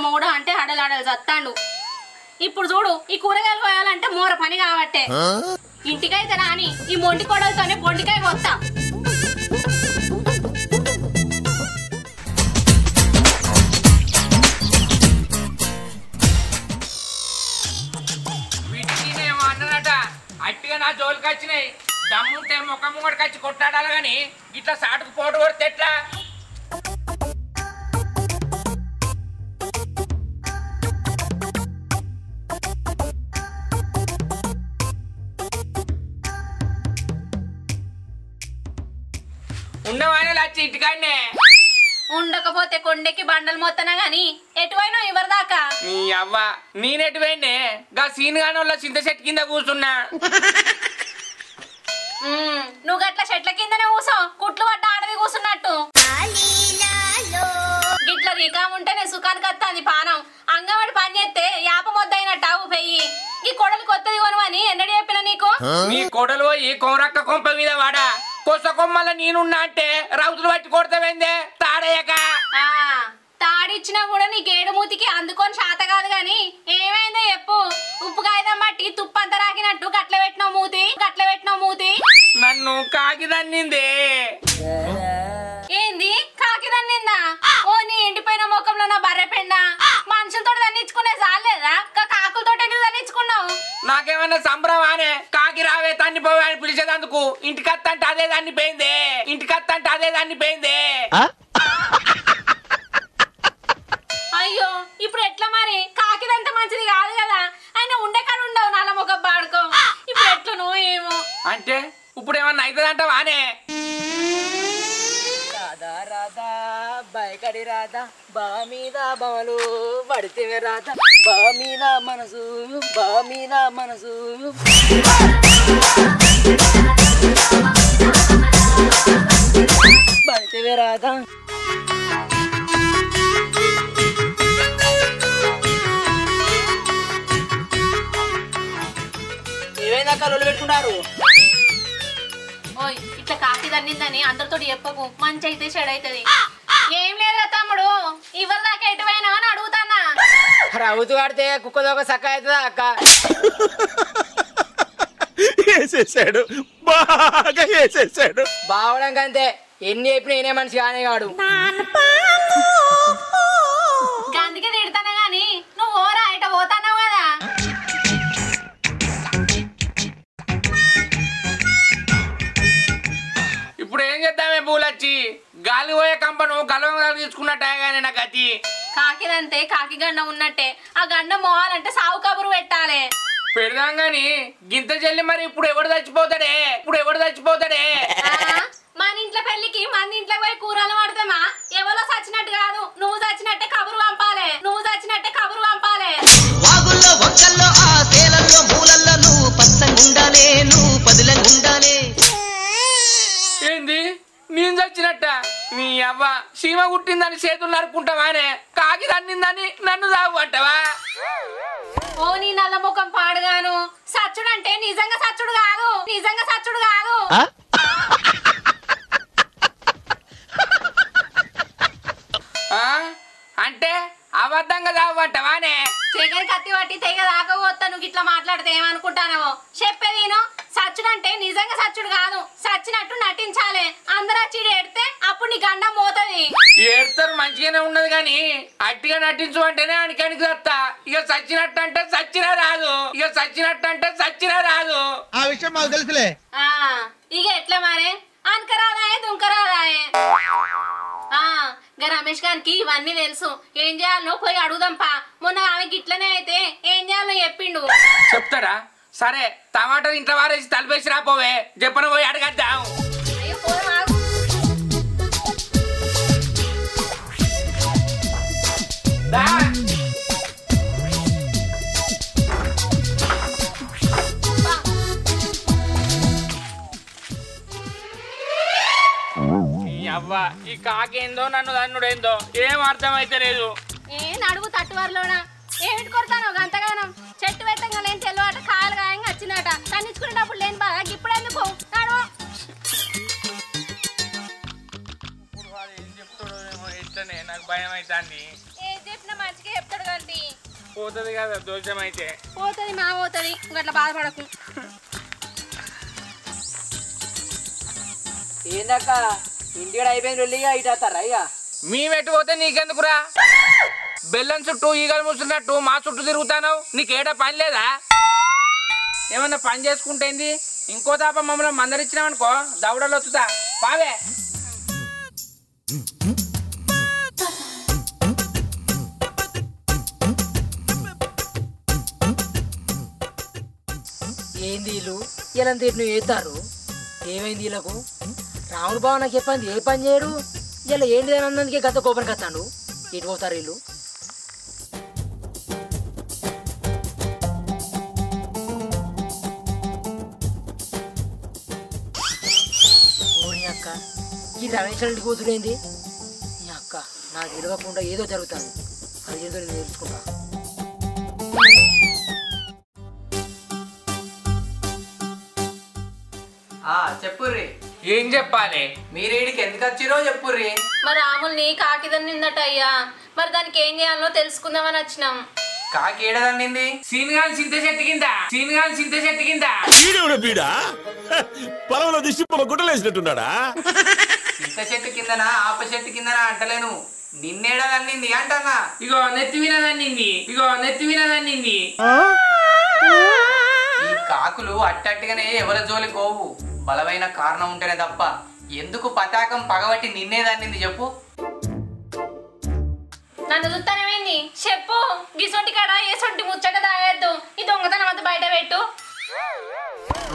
మొగుడు అంటే హడలాడలు చత్తాండు. ఇప్పుడు చూడు ఈ కూరగాయలు కోయాలంటే మోర పని కాబట్టే. ఇంటికైతే రాని ఈ మొండి కొడలతోనే బొండికాయ కొత్తా. వీటికినేమో అన్నదట అట్టిగా నా జోలికి వచ్చినాయి. దమ్ముంటే ముఖం కూడా కచ్చి కొట్టాడాలి గాని ఇట్లా సాటుకు పోటు కొడితే ఎట్లా? ఉండవానే వచ్చి ఇంటికాడనే. ఉండకపోతే కొండకి బండలు మొత్తనా గాని ఎటువైనా ఎవరి దాకా. నీ అవ్వ నేనెటువైనే గా సీన్ గాని వాళ్ళ చింత చెట్టు కింద కూర్చున్నా. నువ్వు గట్ల చెట్ల కిందనే కూసో, కుట్లు పడ్డ ఆడది కూసున్నట్టు. గిట్ల రీకా ఉంటేనే సుఖానికి వస్తుంది పానం. అంగవాడి పని చేస్తే యాప మొద్దయినట్టు ఆవు పెయ్యి. ఈ కొడలు కొత్తది కొనమని ఎన్నడి చెప్పిన నీకు? నీ కొడలు పోయి కోరక్క కొంప మీద వాడా. కొత్త కొమ్మల నేనున్నా అంటే రౌతులు పట్టి కొడతావేందే తాడయ్యక. తాడిచ్చినా కూడా నీ గేడు మూతికి అందుకొని శాత కాదు గాని ఏమైందో చెప్పు. ఉప్పు కాగితం బట్టి తుప్పంత రాకినట్టు గట్ల పెట్టినావు మూతి. నన్ను కాకి దన్నిందే. ఏంది కాకి దన్నిందా? ఓ నీ ఎండిపోయిన ముఖంలో నా బర్రె పెండ. మనుషులతో దన్నించుకునే చాలేదా? కాకులతో ఎందుకు దన్నించుకున్నావు? నాకేమన్నా సంబరమానే కాకి రావే తన్నిపోవే అని పిలిచేదందుకు. ఇంటికత్తంటే అదే దాన్ని పోయిందే. అయ్యో ఇప్పుడు ఎట్లా మరి? కాకిదంత మంచిది కాదు కదా. ఆయన ఉండే కాడ ఉండవు నల్ల ముఖం పాడుకో. ఇప్పుడు ఎట్లనో ఏమో. అంటే ఇప్పుడు ఏమన్నా అవుతుందంట వానే? రాధా రాధా బయకడి రాధా బా మీద బమలు పడితే రాధా బా మీద మనసు పడితే రాధా. ఏమైందా కళ్ళు పెట్టుకున్నారు? ఓయ్ ఇట్లా కాకి దన్నిందని అందరితో చెప్పకు, మంచి అయితే చెడైతుంది. ఏం లేదురా తమ్ముడు, ఇవరి దాకా ఎటువైనా అని అడుగుతానా. రవ్వుతూ ఆడితే కుక్కదొక సక్క అవుతుందా అక్క? వేసేసాడు బావడం కంతే. ఎన్ని చెప్పినా నేనే మనిషి కానే కాడు. అందుకే తిడతానా గాని నువ్వు ఓరా ఇట పోతాన్నావు కదా. ఇప్పుడు ఏం చేద్దామే పూలచ్చి? గాలి పోయే కంపను గలవంగా తీసుకున్నట్టే కానీ నా గతి. కాకిదంతే కాకి గండ ఉన్నట్టే. ఆ గండ మోహాలంటే సావు కబురు పెట్టాలి. పెడదాం గాని గింత చెల్లి మరి ఇప్పుడు ఎవడు చచ్చిపోతాడే? మన ఇంట్లో పెళ్లికి మన ఇంట్లో పోయి కూరలు పడతామా? ఎవరో చచ్చినట్టు కాదు, నువ్వు చచ్చినట్టే కబురు పంపాలి. వాగుల్లో ఒక్కల్లో ఆ తేలల్లో మూలల్లో నువ్వు పచ్చంగుండాలే, నువ్వు పదిలంగుండాలే. ఏంది నేను చచ్చినట్ట? నీ అవ్వ సీమ కుట్టిందని చేతులు నరుకుంటావానే? కాకి దన్నిందని నన్ను సాగుపట్టవా? ఓ నీ నల్ల ముఖం పాడుగాను. సచ్చుడంటే నిజంగా సచ్చుడు కాదు. అంటే అబద్ధంగా సాగుపట్టవానే? చెగరి కత్తి పట్టి తెగ దాకపోతా. నువ్వు ఇట్లా మాట్లాడితే ఏమనుకుంటానో చెప్పేది. సచ్చుడంటే నిజంగా సచ్చుడు కాదు, చచ్చినట్టు నటించాలి. అందరూ చీడ ఎడితే అప్పుడు నీ గండం పోతుంది. ఏడుతారు మంచిగానే ఉన్నది గాని అట్టిగా నటించు అంటేనే అనికానికి వస్తా. ఇక చచ్చినట్టు అంటే చచ్చినా రాదు. ఆ విషయం మాకు తెలుసులే. ఇక ఎట్లా మరి? అనకరాదాయే దుంకరాదాయే. రమేష్ గారికి ఇవన్నీ తెలుసు. ఏం చేయాలో పోయి అడుగుదాంపా. మొన్న ఆమెకి ఇట్లనే అయితే ఏం చేయాలో చెప్పిండు. చెప్తారా? సరే టమాటా ఇంట్లో వారేసి తలిపేసి రాపోవే, చెప్పన పోయి అడగద్దాం. అవ్వ ఈ కాకేందో నన్ను దన్నుడేందో ఏం అర్థమైతే లేదు. నడువు తట్టువారులోనా ఏమిటి కొడతాను గంతగానం? చెట్టు పెట్టంగా నేను తెల్లవాట కాయలు గాయంగా వచ్చిందట. తన్నించుకునేటప్పుడు లేని బాగా ఇప్పుడు ఎందుకు నడువు. ఏం చెప్తాడో ఏమో, ఎట్లనే నాకు భయం అవుతుంది. ఏం చెప్పినా మంచిగా చెప్తాడు. పోతుంది కదా దోషం అయితే. పోతుంది మా పోతుంది, గట్లా బాధపడకు. ఏందక్క ఇంటికి అయిపోయింది వెళ్ళిగా ఇటు వస్తారా ఇక? మేమెట్టు పోతే నీకెందుకురా? బెల్లం చుట్టూ ఈగలు ముసున్నట్టు మా చుట్టూ తిరుగుతాను. నీకేడా పని లేదా? ఏమన్నా పని చేసుకుంటేంది? ఇంకో తాప మమ్మల్ని మందరిచ్చినామనుకో దవడలు వస్తుందా? పావే. ఏంది వీళ్ళు ఇలా తీరు వేస్తారు? ఏమైంది వీళ్ళకు? రాముడు బావ నాకు చెప్పండి ఏ పని చేయడు, ఇలా ఏంటి అని అన్నందుకే గత కోపనికి వస్తాడు. ఇటు పోతారు వీళ్ళు. ఓని అక్క ఈ రమేష్ ఇంటికి కూతురేంది? ఈ అక్క నాకు తెలియకుండా ఏదో జరుగుతుంది, అది ఏదో నేను తెలుసుకుంటా. చెప్పుర్రి. ఏం చెప్పాలి? మీరు ఈడికి ఎందుకు వచ్చిరో చెప్పుర్రి. మరి రాముల్ని కాకిదని నిందట అయ్యా, మరి దానికి ఏం చేయాలో తెలుసుకుందామని వచ్చినాం. కాకి ఏడదన్నింది? సీనిగాని చింత చెట్టు కింద, సీనిగాని చింత చెట్టు కింద. పీడా పొలంలో దిష్టి గుట్టలేసినట్టున్నాడా? చింత చెట్టు కిందనా ఆప చెట్టు కిందనా అంటలేను, నిన్నేడదన్నింది అంటన్నా. ఇగో నెత్తి వినదన్నింది, ఇగో నెత్తి వినదన్నింది. ఈ కాకులు అట్టట్టుగానే ఎవరి జోలి కోవు, బలమైన కారణం ఉంటేనే తప్ప. ఎందుకు పతాకం పగబట్టి నిన్నేదన్నింది చెప్పు? నన్ను చూస్తానేమైంది చెప్పు. గిసొంటి కాడ ఏ సొంటి ముచ్చట దాయద్దు, ఈ దొంగతనం అంతా బయట పెట్టు.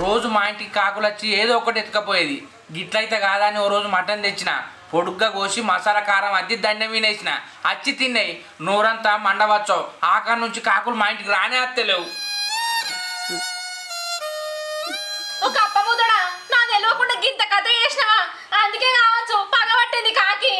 రోజు మా ఇంటికి కాకులు వచ్చి ఏదో ఒకటి ఎత్తుకపోయేది. గిట్లయితే కాదని ఓ రోజు మటన్ తెచ్చిన, పొడుగ్గా కోసి మసాలా కారం అద్ది దండం వినేసిన. అచ్చి తిన్నాయి, నోరంతా మండవచ్చో. ఆకారం నుంచి కాకులు మా ఇంటికి రానే అత్తలేవు. ఒక అప్పముదడా నా తెలియకుండా గింత కథ చేసినావా? అందుకే కావచ్చు పగబట్టింది కాకి.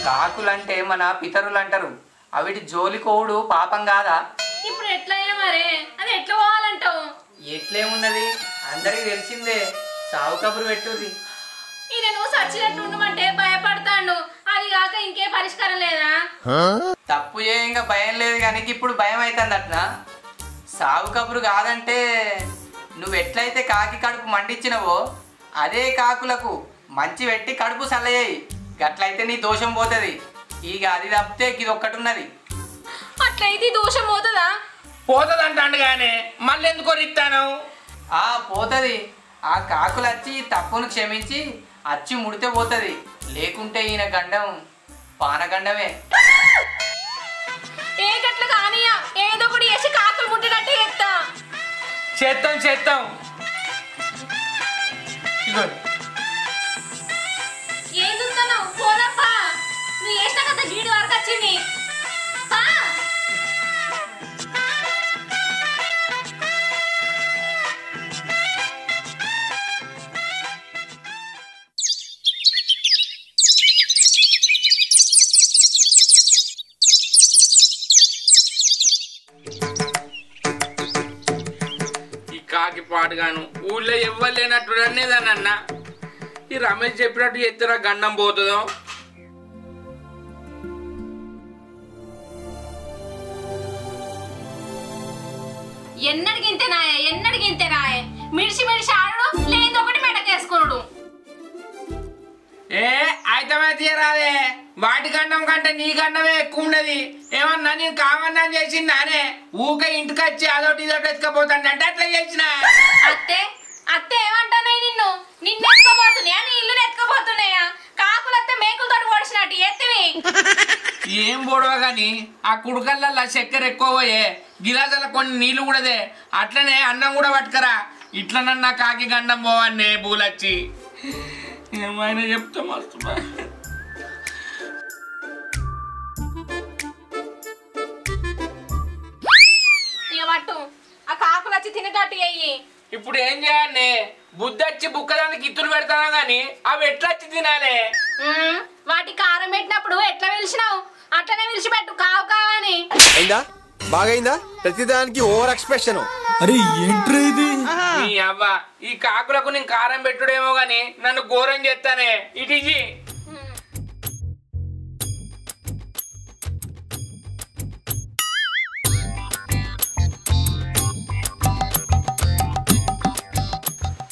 కాకులంటే మన పితరులు అంటారు, అవిటి జోలి కోవుడు పాపం కాదా? ఇప్పుడు ఎట్లయ్యా మరి? అది ఎట్లా పోవాలంటావు? ఎట్లేమున్నది, అందరికి తెలిసిందే. సావు కబురు పెట్టుర్రి. ఈయన నువ్వు సచ్చినట్టు ఉండమంటే భయపడతాడు, అది కాక ఇంకే పరిష్కారం లేదా? తప్పు చేయంగా భయం లేదు కానీ ఇప్పుడు భయం అవుతుంది అట్నా. సాగు కబురు కాదంటే నువ్వు ఎట్లయితే కాకి కడుపు మండించినవో అదే కాకులకు మంచి పెట్టి కడుపు సల్లయ్యాయి. గట్లయితే నీ దోషం పోతుంది. ఇక అది తప్పితే ఇది ఒక్కటున్నది. అట్లయితే దోషం పోతుందా? పోతుంది అంటాను కానీ మళ్ళీ ఎందుకో రిత్తాను. పోతుంది. ఆ కాకులు వచ్చి తప్పును క్షమించి అచ్చి ముడితే పోతుంది. లేకుంటే ఈయన గండం పానగండమే. ఏ గట్ల కానియా, ఏదో ఒకటి చేసి కాకులు ముట్టినట్టు చేస్తా. చేస్తాం చేస్తాం. ఇగో ఏం చూస్తున్నావు? పోదప్పా, నువ్వు చేసిన కథ గీడి వరకు వచ్చింది. కాకి పాటుగాను ఊళ్ళో ఎవ్వరు లేనట్టు అనేదానన్న. ఈ రమేష్ చెప్పినట్టు ఎత్తురా గండం పోతుందో. ఎన్నడిగింతే రాయే మిడిసి మిడిసి ఆడడు, లేదు ఒకటి మెడకేసుకున్నాడు. ఏ అయితే తీయరాదే, వాటి గండం కంటే నీ గండమే ఎక్కువ ఉండదు. ఏమన్నా నేను కామన్నా చేసిందానే, ఊకే ఇంటికి వచ్చి అదొకటి ఇదొకటి ఎత్తుకపోతాను అంటే అట్లా చేసిన. అత్తే ఏమంటున్నాయి? నిన్ను ఎత్తుకోబోతున్నాయా? నీ ఇల్లు ఎత్తుకోబోతున్నాయా? కాకులత్తే మేకులతో పొడిచినట్టు ఎత్తివి. ఏం పొడవ గాని ఆ కుడుకల్లా చక్కెర ఎక్కువ పోయే, గిలాసాల కొన్ని నీళ్లు కూడాదే. అట్లనే అన్నం కూడా పట్టుకరా. ఇట్లనన్నా కాకి గండం పోవన్నే పూలొచ్చి. ఏమైనా చెప్తా మస్తు పట్టు, ఆ కాకులు వచ్చి తినేటట్టు అయ్యి. ఇప్పుడు ఏం చేయాలి? బుద్ధి వచ్చి బుక్కదానికి ఇత్తులు పెడతాను గాని అవి ఎట్లా వచ్చి తినాలే? వాటి కారం పెట్టినప్పుడు ఎట్లా పిలిచినావు అట్లనే విడిచిపెట్టు, కావు కావని. అయిందా? బాగైందా? ప్రతిదానికి ఓవర్ ఎక్స్ప్రెషన్. అరే ఏంట్రా ఇది? నీ అవ్వ ఈ కాకులకు నేను కారం పెట్టుడేమో గాని నన్ను ఘోరం చేస్తానే ఇటు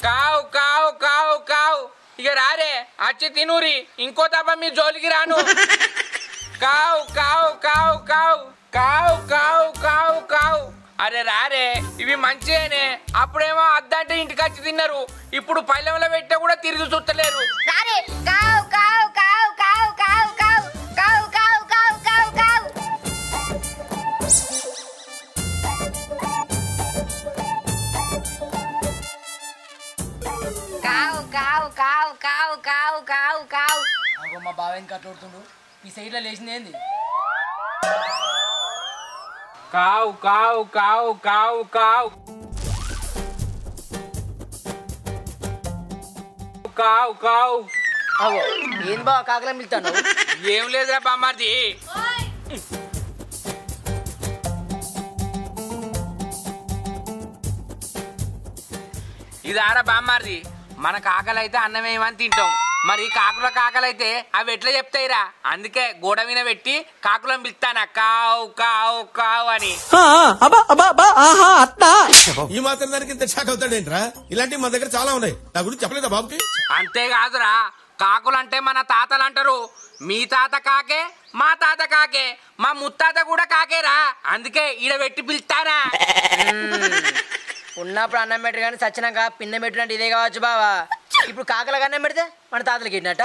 కావు కావు కావు కావు ఇక రారే అచ్చి తినూరి ఇంకో తప్ప మీ జోలికి రాను కావు కావు కావు కావు కావు కావు కావు కావు అరే రారే ఇవి మంచిగానే అప్పుడేమో అద్దంటే ఇంటికి వచ్చి తిన్నారు ఇప్పుడు పల్లెంలో పెట్టే కూడా తిరిగి చూస్తలేరు మా బావ ఎందుకు అట్లా ఈ సైడ్లో లేచింది ఏంది కావు కావు కావు కావు కావు కావు కావు ఏంది బావ కాకలం పిలుతాను ఏం లేదురా బామ్మార్ది ఇది ఆరా బామ్మార్ది మన కాకలైతే అన్నం ఏమని తింటాం మరి కాకుల కాకలైతే అవి ఎట్లా చెప్తాయిరా అందుకే గోడ మీద పెట్టి కాకులను పిలుస్తానా కావు కావు కావు అని ఈ మాత్రం దానికి ఇంత షాక్ అవుతాడేంట్రా ఇలాంటివి మన దగ్గర చాలా ఉన్నాయి నా గురించి చెప్పలేదా బాబుకి అంతేకాదురా కాకులంటే మన తాతలు అంటారు మీ తాత కాకే మా తాత కాకే మా ముత్తాత కూడా కాకేరా అందుకే ఈడ పెట్టి పిలుస్తానా ఉన్నప్పుడు అన్నం పెట్టరు కానీ చచ్చినాక పిన్న పెట్టినట్టు ఇదే కావచ్చు బావా ఇప్పుడు కాకలకు అన్నం పెడితే మన తాతలకి ఇట్టినట్ట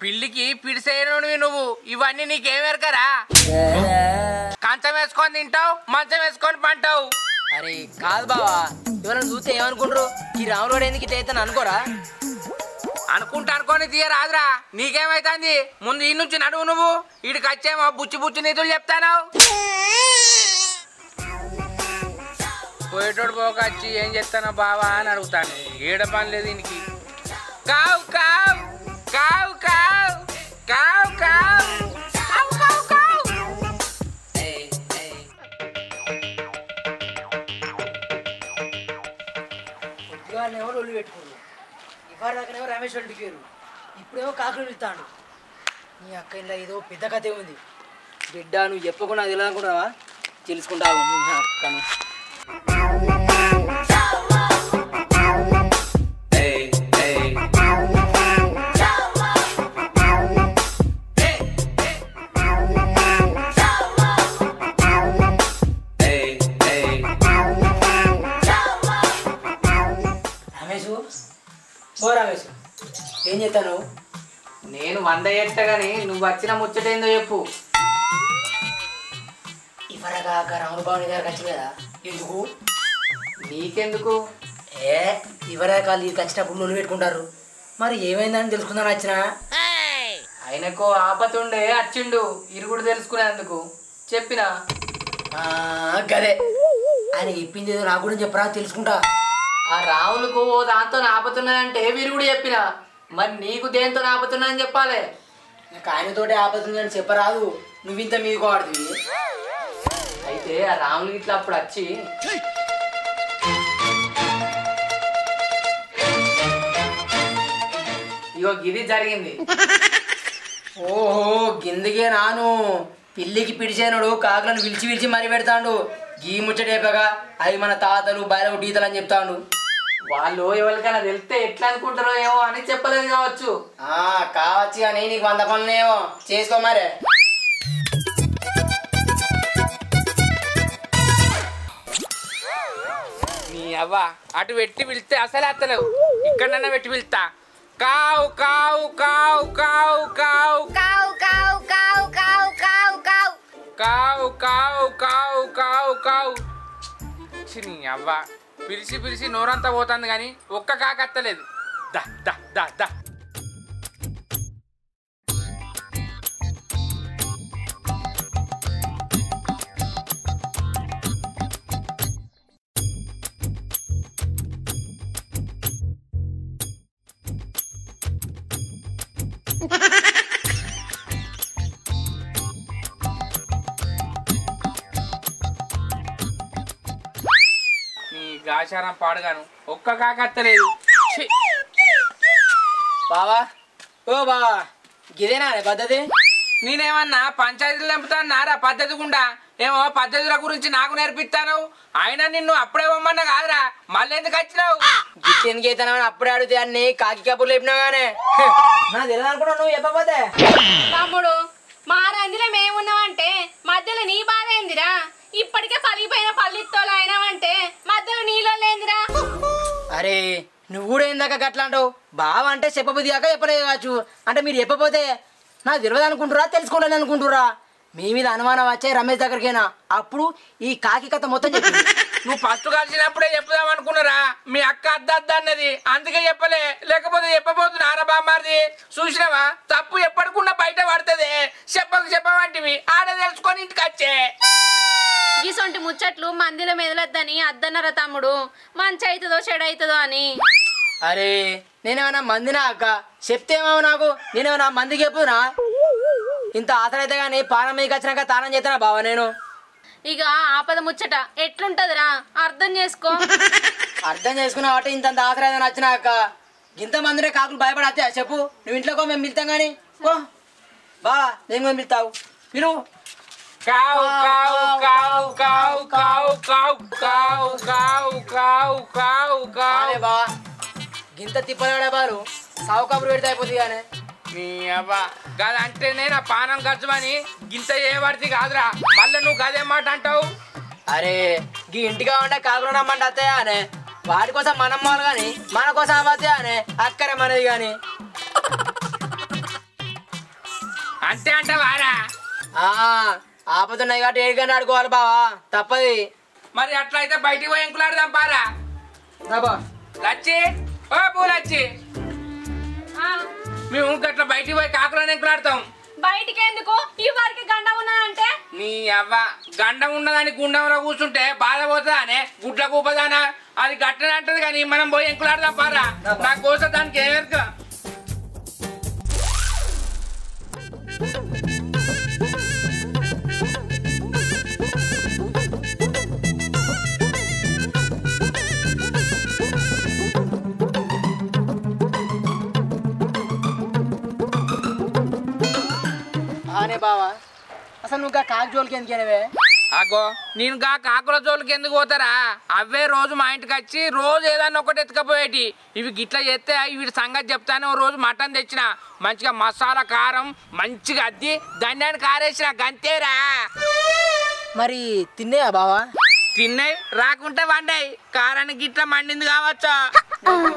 పిల్లికి పిడిసేయను నువ్వు ఇవన్నీ నీకేమెరకరా కంచం వేసుకొని తింటావు మంచం వేసుకొని పంటావు అరే కాదు బావా ఎవరైనా చూస్తే ఏమనుకుంటారు ఈ రాముడు ఎందుకు ఇట్లా అవుతాను అనుకోరా అనుకొని తీయరాదురా నీకేమైతుంది ముందు ఈ నుంచి నడువు నువ్వు ఈడికి వచ్చేమో బుచ్చి బుచ్చి నీతులు చెప్తాను పోయేటోడు పోకొచ్చి ఏం చెప్తానో బావా అని అడుగుతాను ఏడ పని లేదు దీనికి కావు కావు కావు కావు కావు కావు కావు కావు కావు పొద్దుగానేమో ఒళ్ళు పెట్టుకున్నారు ఇవాళ దాకానేమో రమేష్ వాళ్ళు దిగారు ఇప్పుడేమో కాకులు వెళ్తాడు నీ అక్క ఇలా ఏదో పెద్ద కథ ఉంది బిడ్డ నువ్వు చెప్పకుండా అది ఎలా అనుకుంటున్నావా తెలుసుకుంటావు నీ అక్కను రమేష్ ఏం చేస్తాను నేను 100 ఎట్ట గాని నువ్వు వచ్చిన ముచ్చటేందో చెప్పు ఇవరగా రాముడు బాబు గారికి వచ్చింది కదా ఎందుకు నీకెందుకు ఇవరగా నీకు వచ్చినప్పుడు నువ్వు పెట్టుకుంటారు మరి ఏమైందని తెలుసుకుందాని వచ్చిన ఆయనకు ఆపతుండే వచ్చిండు ఇరుగుడు తెలుసుకునేందుకు చెప్పినా గదే ఆయన చెప్పింది ఏదో నాకు కూడా చెప్పరా తెలుసుకుంటా ఆ రాములకు ఓ దాంతో ఆపుతున్నానంటే విరుగుడు చెప్పినా మరి నీకు దేంతో ఆపుతున్నానని చెప్పాలి నాకు ఆయనతోటే ఆపతుంది అని చెప్పరాదు నువ్వు ఇంత మీకు ఆడుతుంది అయితే ఆ రాములు ఇట్లా అప్పుడు వచ్చి ఇగో గిది జరిగింది ఓహో గిందిగే నాను పిల్లికి పిడిచేనుడు కాకులను విలిచి మరీ పెడతాడు గీ ముచ్చటేపగా అవి మన తాతలు బయలకు టీతలు అని చెప్తాడు వాళ్ళు ఎవరికైనా వెళ్తే ఎట్లా అనుకుంటారో ఏమో అని చెప్పలేదు కావచ్చు కావచ్చు కానీ నీకు 100 పనులేమో చేసుకో మరే నీ అవ్వ అటు పెట్టి పిలిస్తే అసలు అత్తలేవు ఇక్కడన్నా పెట్టి పిలుస్తా కావు కావు కావు కావు కావు కావు కావు కావు కావు కావు కావు కావు కావు కావు కావు కావు నీ అవ్వ పిలిచి నోరంతా పోతుంది కానీ ఒక్క కాకత్తలేదు దా దా దా దా గాచారం పాడుగాను ఒక్క కాకత్తలేదు. బావా ఓ బావా గిదేనా పద్ధతి? నేనేమన్నా పంచాయతీలు నింపుతానారా పద్ధతి గుండా? ఏమో పద్ధతుల గురించి నాకు నేర్పిస్తాను. అయినా నిన్ను అప్పుడే పొమ్మన్నా కాదురా, మళ్ళీ ఎందుకు వచ్చినావు? గిట్టెందుకు అవుతానని అప్పుడే అడిగితే అన్ని కాకి కబుర్లు చెప్పినావు కానీ నాకు తెలియదు అనుకున్నావు నువ్వు చెప్పకపోతే. తమ్ముడు మా రంజిలో మేమున్నామంటే మధ్యలో నీ బాధ ఏందిరా? ఇప్పటికే పలిగిపోయిన పల్లిత్తోలు అయినావంటే మధ్యలో నీలో లేందిరా? అరే నువ్వు కూడా ఏందాక గట్లా అంటావు? బావ అంటే చెప్పబుద్ధి కాక చెప్పలేదు కావచ్చు. అంటే మీరు చెప్పపోతే నాకు తెలియదు అనుకుంటురా, తెలుసుకోవాలని అనుకుంటురా? మీ మీద అనుమానం వచ్చే రమేష్ దగ్గరికైనా అప్పుడు ఈ కాకి కథ మొత్తం చెప్పి నువ్వు ఫస్ట్ కలిసినప్పుడే చెప్పుదాం అనుకున్నారా? మీ అక్క అద్దద్ద అన్నది అందుకే చెప్పలే, లేకపోతే చెప్పబోతున్నారా బామ్మారిది? చూసినావా తప్పు ఎప్పటికున్నా బయట పడుతుంది. చెప్పవంటివి ఆడ తెలుసుకొని ఇంటికి వచ్చే. గీసొంటి ముచ్చట్లు మందిలో మెదలొద్దని అద్దన్నర తమ్ముడు, మంచి అవుతుందో చెడు అవుతుందో అని. అరే నేనేమన్నా మందినా అక్క? చెప్తేమో నాకు నేనేమన్నా మందికి చెప్పునా? ఇంత ఆసరైతే కానీ పానం మీకు వచ్చినాక తానం చేస్తానా బావ నేను? ఇక ఆపద ముచ్చట ఎట్లుంటదిరా అర్థం చేసుకో. అర్థం చేసుకున్నావు అంటే ఇంత ఆసరైతే వచ్చినాక ఇంత మందినే కాకులు భయపడచ్చా చెప్పు? నువ్వు ఇంట్లోకో మేము పిలుతాం కానీ ఓ బా నేను కూడా పిలుతావు పిలు. కావు కావు కావు కావు కావు కావు కావు కావు కావు కావు కావు. బా గింత తిప్పలేడా బాలు సావు కబురు పెడితే అయిపోతుంది కానీ. నీ అవ్వ గదంటేనే నా పానం ఖర్చుమని గింత ఏ పడితే కాదురా, మళ్ళీ నువ్వు గదే మాట అంటావు. అరే గీ ఇంటిగా ఉండే కాకులు రమ్మంటే అత్తయ్యా అనే వాటి కోసం మనం మాలు కానీ మన కోసం అవ్వతాయా అనే అక్కరే మనది కానీ. అంతే అంటావారా? ఆపతున్నాయి కాబట్టి ఏడు గంట ఆడుకోవాలి బావా తప్పది. మరి అట్లయితే బయటికి పోయి ఎంకులాడదాం పారా. బా లచ్చి ఓ పూలచ్చి, మేము గట్ల బయటికి పోయి కాకులను ఎంకులాడతాం. బయటికి ఎందుకు? ఈ వారికి గండ ఉన్నదంటే నీ అవ్వ గండం ఉన్నదని గుండంలో కూర్చుంటే బాధ పోతుందా అనే గుడ్ల కూపదానా? అది గట్టనే అంటది కానీ మనం పోయి ఎంకులాడదాం పారా. నా కోసం దానికి ఏమేరుక. అనే బావా అసలు నువ్వు కాకి జోలికి ఎందుకనేవే? అగో నేను కాకుల జోలికి ఎందుకు పోతారా? అవే రోజు మా ఇంటికి వచ్చి రోజు ఏదన్నా ఒకటి ఎత్తుకపోయేటి. ఇవి గిట్లా చేస్తే వీటి సంగతి చెప్తాను. ఓ రోజు మటన్ తెచ్చిన మంచిగా మసాలా కారం మంచిగా అద్ది దండాన్ని కారేసిన గంతేరా. మరి తిన్నాయా బావా? తిన్నాయి రాకుంటే వండాయి, కారానికి గిట్లా మండింది కావచ్చా?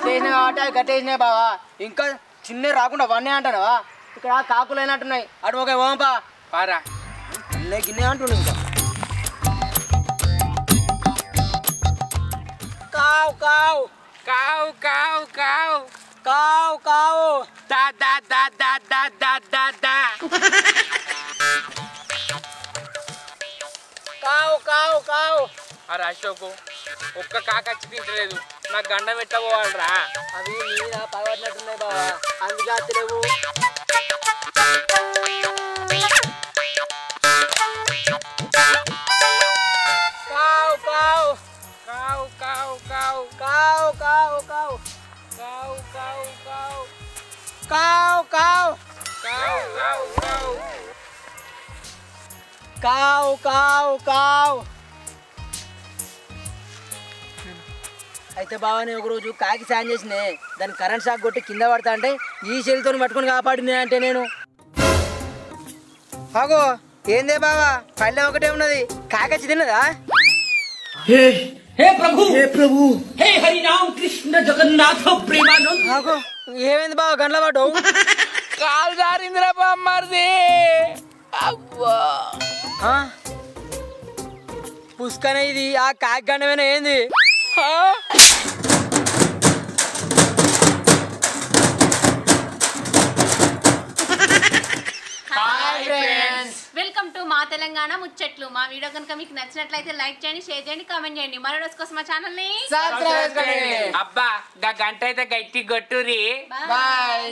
చేసిన కాబట్టి అవి కట్టేసినాయి బావా. ఇంకా చిన్న రాకుండా వన్నే అంటావా? ఇక్కడ కాకులు అయినట్టున్నాయి అటు ఒక ఓంపా పారా గిన్నె అంటుండు. ఇంకా కావు కావు కావు కావు కావు కావు కావు దా దా దా దా దా దా దా దా. కావు కావు కావు. అరే అశోకు ఒక్క కాకచ్చి తింటలేదు, నాకు గండ పెట్టబోవాలరా. అవి మీద పగబట్టినట్టున్నాయి బావా అందుకే అత్తలేవు. కావు కావు కావు కావు కావు కావు కావు కావు కావు కావు కావు కావు కావు కావు కావు కావు కావు కావు కావు. అయితే బావని ఒకరోజు కాకి సాయం చేసినే దాన్ని కరెంట్ షాక్ కొట్టి కింద పడతా అంటే ఈ చేతితో పట్టుకొని కాపాడినే అంటే నేను అగో ఏందే బావా పల్లె ఒకటే ఉన్నది కాకచ్చి తిన్నదా? हे प्रभु हे हरि राम कृष्ण जगन्नाथ प्रेमानंद. అగో ఏమైంది బావ గండ్ల పడ్డావు? కాలు జారిందిరా బామ్మర్ది. అబ్బా పుష్కనే ఇది ఆ కాకి గండమేనా ఏంది? వెల్కమ్ టు మా తెలంగాణ ముచ్చట్లు. మా వీడియో కనుక మీకు నచ్చినట్లయితే లైక్ చేయండి, షేర్ చేయండి, కామెంట్ చేయండి. మరో రోజు కోసం మా ఛానల్ ని సబ్స్క్రైబ్ చేయండి. అబ్బా గా గంట అయితే గట్టి కొట్టురి. బాయ్.